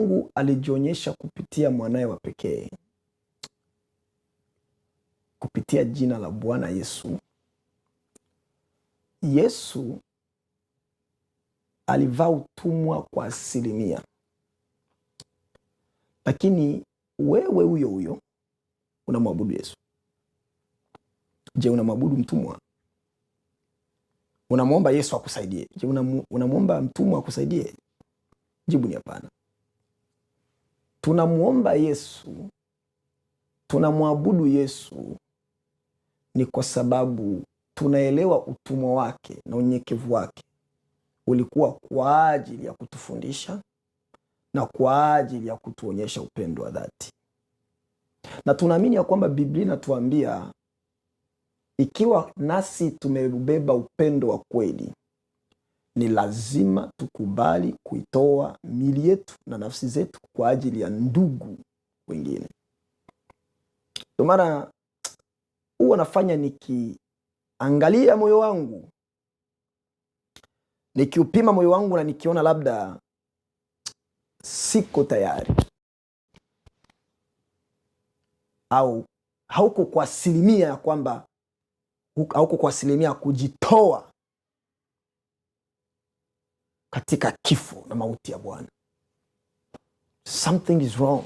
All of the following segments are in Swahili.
Mungu alijionyesha kupitia mwanaye wa pekee, kupitia jina la Bwana Yesu. Yesu alivaa utumwa kwa asilimia, lakini wewe huyo huyo unamwabudu Yesu. Je, unamwabudu mtumwa? Unamwomba Yesu akusaidie? Je, unamwomba mtumwa akusaidie? Jibu ni hapana. Tunamwomba Yesu, tunamwabudu Yesu ni kwa sababu tunaelewa utumwa wake na unyenyekevu wake ulikuwa kwa ajili ya kutufundisha na kwa ajili ya kutuonyesha upendo wa dhati. Na tunaamini ya kwamba Biblia inatuambia ikiwa nasi tumebeba upendo wa kweli, ni lazima tukubali kuitoa miili yetu na nafsi zetu kwa ajili ya ndugu wengine. Ndio maana huwa nafanya nikiangalia moyo wangu, nikiupima moyo wangu na nikiona labda siko tayari au hauko kwa asilimia ya kwamba hauko kwa asilimia kujitoa katika kifo na mauti ya Bwana. Something is wrong.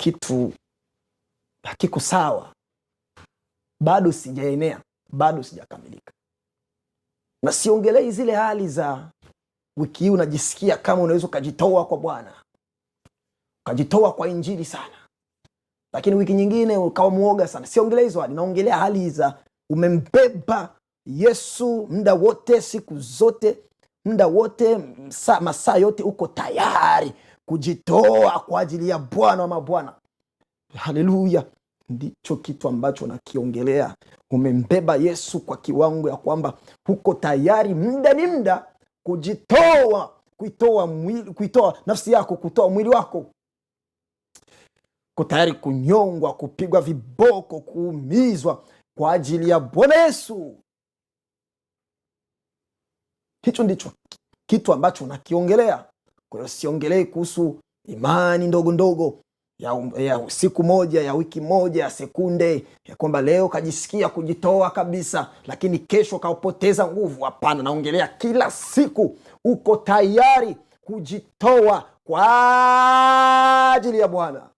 Kitu hakiko sawa. Bado sijaenea, bado sijakamilika. Na siongelei zile hali za wiki hii unajisikia kama unaweza kujitoa kwa Bwana, ukajitoa kwa injili sana, lakini wiki nyingine ukawa muoga sana. Siongelei hizo hali, naongelea hali za umembeba Yesu muda wote, siku zote, muda wote, masaa yote uko tayari kujitoa kwa ajili ya Bwana wa mabwana. Haleluya. Ndicho kitu ambacho nakiongelea. Umembeba Yesu kwa kiwango ya kwamba uko tayari muda ni muda kujitoa, kuitoa nafsi yako, kutoa mwili wako. Uko tayari kunyongwa, kupigwa viboko, kuumizwa kwa ajili ya Bwana Yesu. Hicho ndicho kitu ambacho nakiongelea. Kwa hiyo siongelei kuhusu imani ndogo ndogo ya siku moja, ya wiki moja, ya sekunde, ya kwamba leo kajisikia kujitoa kabisa lakini kesho kaupoteza nguvu. Hapana, naongelea kila siku uko tayari kujitoa kwa ajili ya Bwana.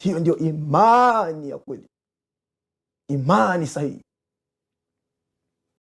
Hiyo ndio imani ya kweli, imani sahihi.